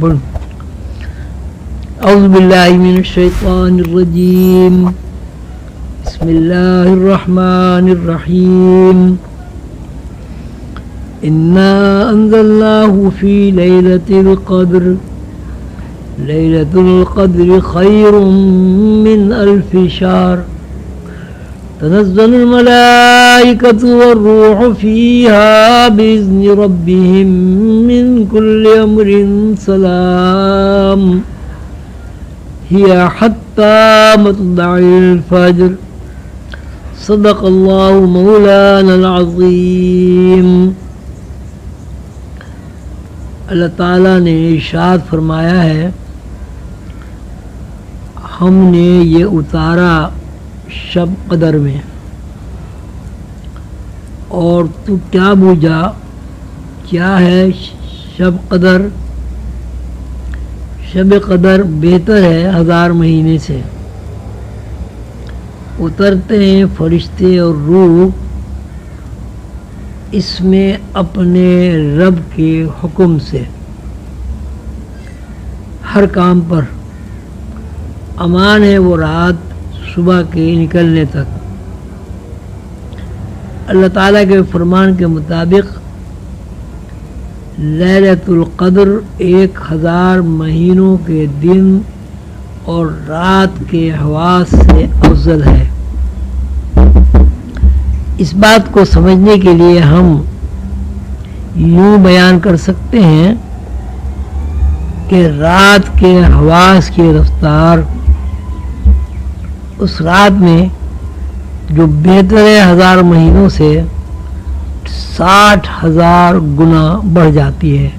اعوذ باللہ من الشیطان الرجیم بسم اللہ الرحمن الرحیم انا انزلناه فی لیلۃ القدر لیلۃ القدر خیر من الف شہر تنزل الملائکۃ والروح فیہا بإذن ربہم من کل امر سلام ہی حتی مطلع الفجر صدق اللہ مولانا العظیم۔ اللہ تعالیٰ نے ارشاد فرمایا ہے، ہم نے یہ اتارا شب قدر میں، اور تو کیا بوجھا کیا ہے شب قدر؟ شب قدر بہتر ہے 1000 مہینے سے۔ اترتے ہیں فرشتے اور روح اس میں اپنے رب کے حکم سے، ہر کام پر امان ہے وہ رات صبح کے نکلنے تک۔ اللہ تعالیٰ کے فرمان کے مطابق لیلۃ القدر 1000 مہینوں کے دن اور رات کے حواس سے افضل ہے۔ اس بات کو سمجھنے کے لیے ہم یوں بیان کر سکتے ہیں کہ رات کے حواس کی رفتار اس رات میں جو بہتر ہے 1000 مہینوں سے 60,000 گنا بڑھ جاتی ہے،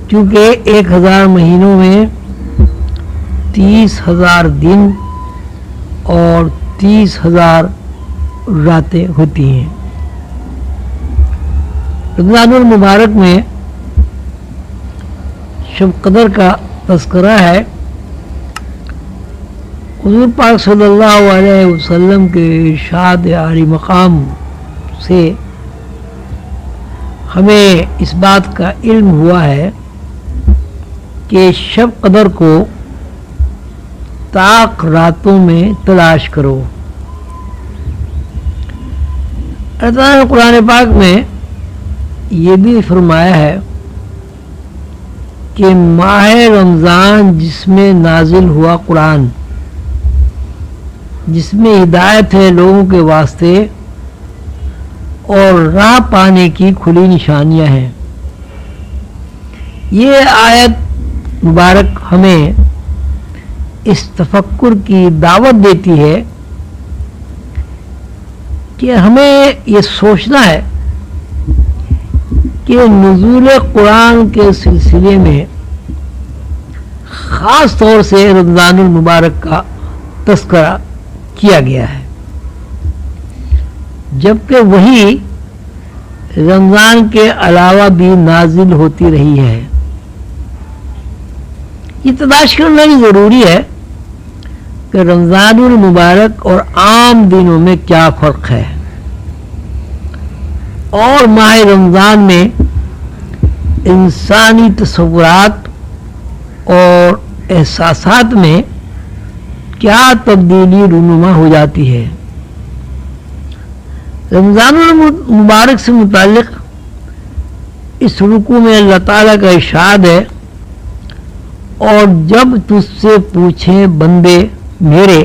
کیونکہ 1000 مہینوں میں 30,000 دن اور 30,000 راتیں ہوتی ہیں۔ رمضان المبارک میں شب قدر کا تذکرہ ہے۔ حضور پاک صلی اللہ علیہ وسلم کے ارشاد عالی مقام سے ہمیں اس بات کا علم ہوا ہے کہ شب قدر کو طاق راتوں میں تلاش کرو۔ اللہ تعالیٰ نے قرآن پاک میں یہ بھی فرمایا ہے کہ ماہ رمضان جس میں نازل ہوا قرآن، جس میں ہدایت ہے لوگوں کے واسطے اور راہ پانے کی کھلی نشانیاں ہیں، یہ آیت مبارک ہمیں اس تفکر کی دعوت دیتی ہے کہ ہمیں یہ سوچنا ہے کہ نزول قرآن کے سلسلے میں خاص طور سے رمضان المبارک کا تذکرہ کیا گیا ہے، جبکہ وہی رمضان کے علاوہ بھی نازل ہوتی رہی ہے۔ یہ تلاش کرنا بھی ضروری ہے کہ رمضان المبارک اور عام دنوں میں کیا فرق ہے، اور ماہ رمضان میں انسانی تصورات اور احساسات میں کیا تبدیلی رونما ہو جاتی ہے۔ رمضان المبارک سے متعلق اس رکوع میں اللہ تعالیٰ کا ارشاد ہے، اور جب تجھ سے پوچھیں بندے میرے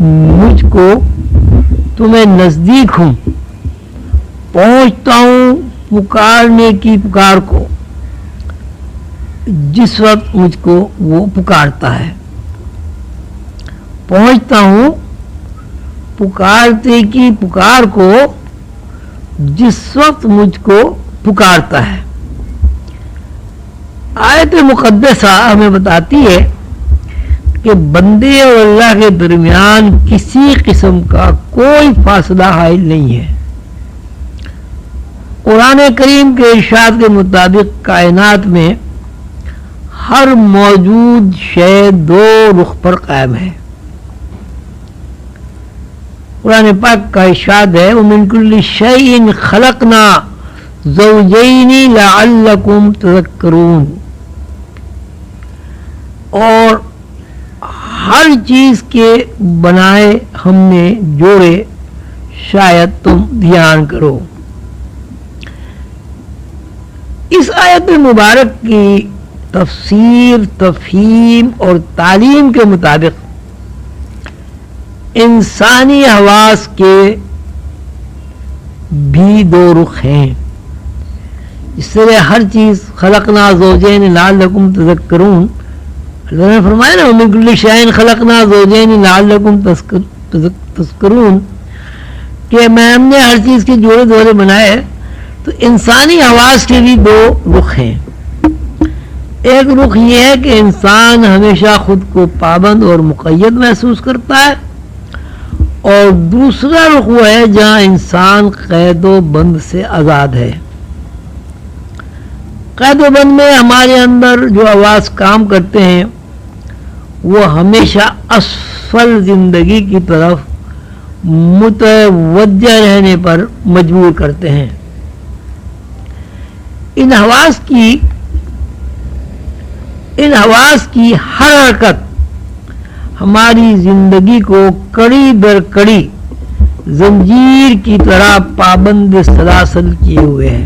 مجھ کو تو میں نزدیک ہوں، پہنچتا ہوں پکارنے کی پکار کو جس وقت مجھ کو وہ پکارتا ہے۔ پہنچتا ہوں پکارتے کی پکار کو جس وقت مجھ کو پکارتا ہے۔ آیت مقدسہ ہمیں بتاتی ہے کہ بندے اور اللہ کے درمیان کسی قسم کا کوئی فاصلہ حائل نہیں ہے۔ قرآن کریم کے ارشاد کے مطابق کائنات میں ہر موجود شے 2 رخ پر قائم ہے۔ قرآن پاک کا ارشاد ہے وَمِن كُلِّ شَيْءٍ خَلَقْنَا زوجین لعلکم تذکرون، اور ہر چیز کے بنائے ہم نے جوڑے شاید تم دھیان کرو۔ اس آیت مبارک کی تفسیر، تفہیم اور تعلیم کے مطابق انسانی حواس کے بھی دو رخ ہیں۔ اس طرح ہر چیز خلقنا زوجین لعلکم تذکرون، اللہ نے فرمایا نا وَمِن كُلِّ شَيْءٍ خَلَقْنَا زَوْجَيْنِ لَعَلَّكُمْ تَذْكَرُونَ، کہ ہم نے ہر چیز کے جوڑے دورے بنائے۔ تو انسانی حواس کے بھی دو رخ ہیں۔ ایک رخ یہ ہے کہ انسان ہمیشہ خود کو پابند اور مقید محسوس کرتا ہے، اور دوسرا رخ وہ ہے جہاں انسان قید و بند سے آزاد ہے۔ قید و بند میں ہمارے اندر جو حواس کام کرتے ہیں وہ ہمیشہ اسفل زندگی کی طرف متوجہ رہنے پر مجبور کرتے ہیں۔ ان حواس کی ہر حرکت ہماری زندگی کو کڑی در کڑی زنجیر کی طرح پابند سلاسل کیے ہوئے ہے۔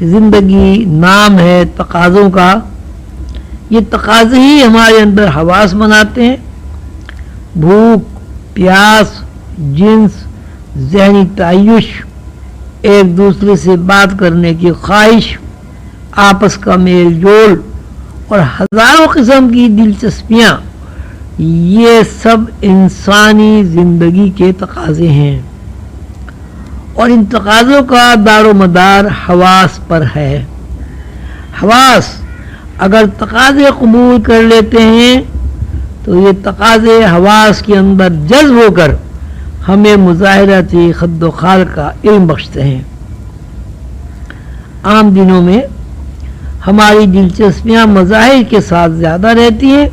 زندگی نام ہے تقاضوں کا، یہ تقاضے ہی ہمارے اندر حواس بناتے ہیں۔ بھوک، پیاس، جنس، ذہنی تعیش، ایک دوسرے سے بات کرنے کی خواہش، آپس کا میل جول اور ہزاروں قسم کی دلچسپیاں، یہ سب انسانی زندگی کے تقاضے ہیں، اور ان تقاضوں کا دار و مدار حواس پر ہے۔ حواس اگر تقاضے قبول کر لیتے ہیں تو یہ تقاضے حواس کے اندر جذب ہو کر ہمیں مظاہراتی خد و خال کا علم بخشتے ہیں۔ عام دنوں میں ہماری دلچسپیاں مظاہر کے ساتھ زیادہ رہتی ہیں۔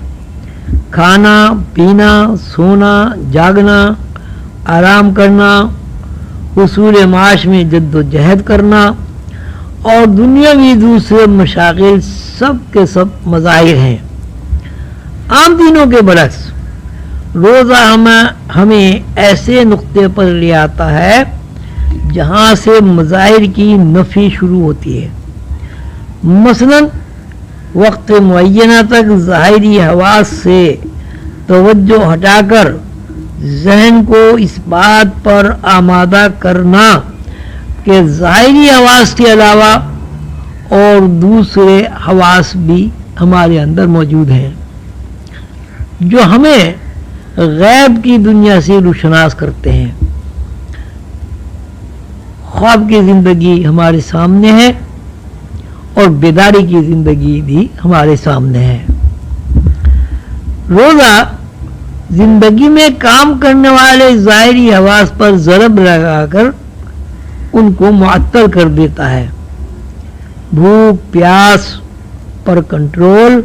کھانا، پینا، سونا، جاگنا، آرام کرنا، حصول معاش میں جد و جہد کرنا اور دنیاوی دوسرے مشاغل سب کے سب مظاہر ہیں۔ عام دنوں کے برعکس روزہ ہمیں ایسے نقطے پر لے آتا ہے جہاں سے مظاہر کی نفی شروع ہوتی ہے۔ مثلا وقت معینہ تک ظاہری حواس سے توجہ ہٹا کر ذہن کو اس بات پر آمادہ کرنا کہ ظاہری حواس کے علاوہ اور دوسرے حواس بھی ہمارے اندر موجود ہیں جو ہمیں غیب کی دنیا سے روشناس کرتے ہیں۔ خواب کی زندگی ہمارے سامنے ہے اور بیداری کی زندگی بھی ہمارے سامنے ہے۔ روزہ زندگی میں کام کرنے والے ظاہری حواس پر ضرب لگا کر ان کو معطل کر دیتا ہے۔ بھوک، پیاس پر کنٹرول،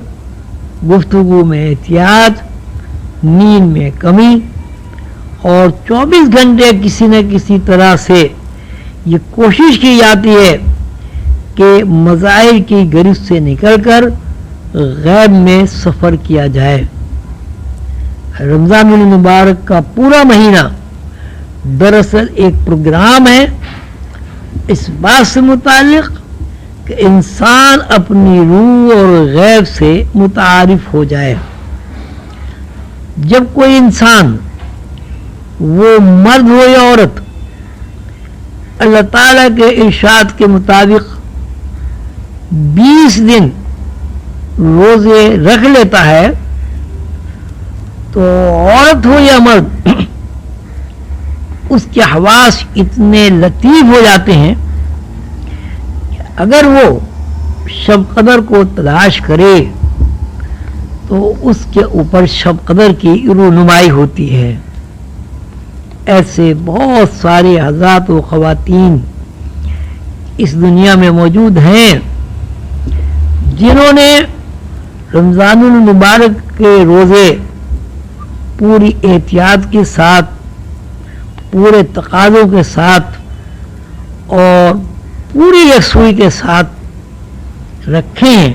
گفتگو میں احتیاط، نیند میں کمی، اور 24 گھنٹے کسی نہ کسی طرح سے یہ کوشش کی جاتی ہے کہ مظاہر کی گرفت سے نکل کر غیب میں سفر کیا جائے۔ رمضان المبارک کا پورا مہینہ دراصل ایک پروگرام ہے اس بات سے متعلق کہ انسان اپنی روح اور غیب سے متعارف ہو جائے۔ جب کوئی انسان، وہ مرد ہو یا عورت، اللہ تعالیٰ کے ارشاد کے مطابق 20 دن روزے رکھ لیتا ہے تو عورت ہو یا مرد اس کے حواس اتنے لطیف ہو جاتے ہیں کہ اگر وہ شب قدر کو تلاش کرے تو اس کے اوپر شب قدر کی رونمائی ہوتی ہے۔ ایسے بہت سارے حضرات و خواتین اس دنیا میں موجود ہیں جنہوں نے رمضان المبارک کے روزے پوری احتیاط کے ساتھ، پورے تقاضوں کے ساتھ اور پوری یکسوئی کے ساتھ رکھیں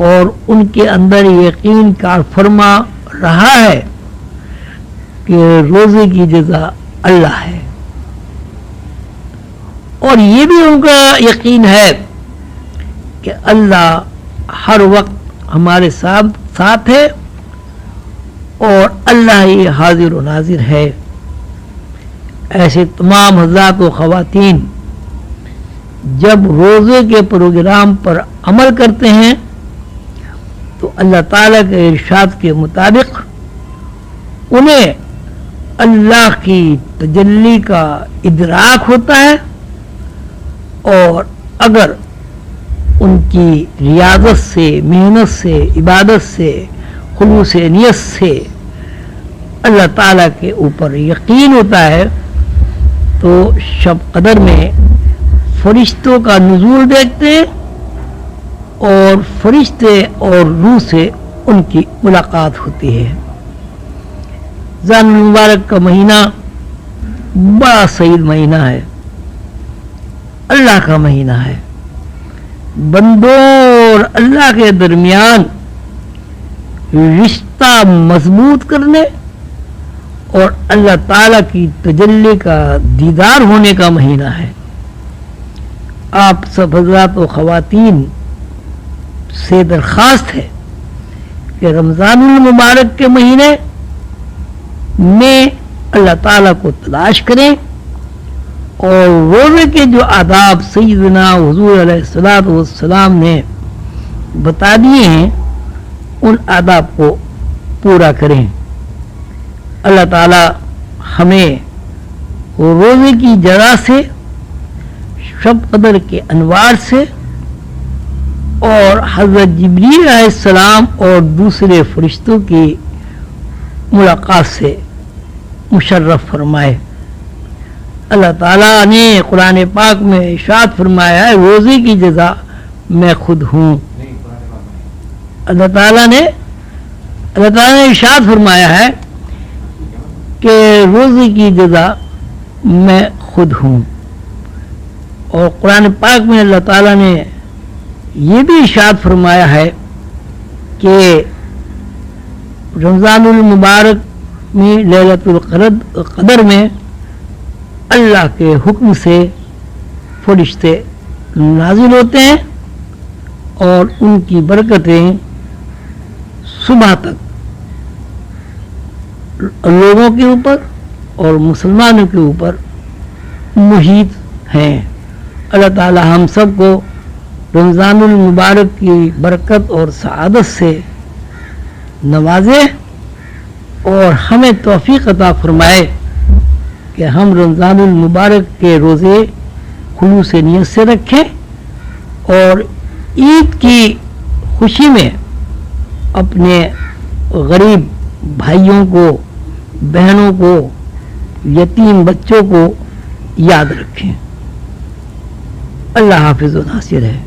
اور ان کے اندر یقین کار فرما رہا ہے کہ روزے کی جزا اللہ ہے، اور یہ بھی ان کا یقین ہے کہ اللہ ہر وقت ہمارے ساتھ ہے اور اللہ ہی حاضر و ناظر ہے. ایسے تمام حضرات و خواتین جب روزے کے پروگرام پر عمل کرتے ہیں تو اللہ تعالیٰ کے ارشاد کے مطابق انہیں اللہ کی تجلی کا ادراک ہوتا ہے، اور اگر ان کی ریاضت سے، محنت سے، عبادت سے، خلوص نیت سے اللہ تعالیٰ کے اوپر یقین ہوتا ہے تو شب قدر میں فرشتوں کا نزول دیکھتے ہیں اور فرشتے اور روح سے ان کی ملاقات ہوتی ہے. رمضان المبارک کا مہینہ بڑا سعید مہینہ ہے، اللہ کا مہینہ ہے. بندوں اور اللہ کے درمیان رشتہ مضبوط کرنے اور اللہ تعالیٰ کی تجلی کا دیدار ہونے کا مہینہ ہے. آپ سب حضرات و خواتین سے درخواست ہے کہ رمضان المبارک کے مہینے میں اللہ تعالیٰ کو تلاش کریں اور روزے کے جو آداب سیدنا حضور علیہ الصلوۃ والسلام نے بتا دیے ہیں ان آداب کو پورا کریں. اللہ تعالیٰ ہمیں روزے کی جگہ سے، شب قدر کے انوار سے اور حضرت جبریل علیہ السلام اور دوسرے فرشتوں کی ملاقات سے مشرف فرمائے. اللہ تعالیٰ نے قرآن پاک میں ارشاد فرمایا ہے روزے کی جزا میں خود ہوں. اللہ تعالیٰ نے ارشاد فرمایا ہے کہ روزے کی جزا میں خود ہوں، اور قرآن پاک میں اللہ تعالیٰ نے یہ بھی ارشاد فرمایا ہے کہ رمضان المبارک میں لیلۃ القدر میں اللہ کے حکم سے فرشتے نازل ہوتے ہیں اور ان کی برکتیں صبح تک لوگوں کے اوپر اور مسلمانوں کے اوپر محیط ہیں. اللہ تعالی ہم سب کو رمضان المبارک کی برکت اور سعادت سے نوازے اور ہمیں توفیق عطا فرمائے کہ ہم رمضان المبارک کے روزے خلوص نیت سے رکھیں اور عید کی خوشی میں اپنے غریب بھائیوں کو، بہنوں کو، یتیم بچوں کو یاد رکھیں. اللہ حافظ و ناصر ہے.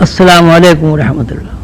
السلام علیکم ورحمۃ اللہ.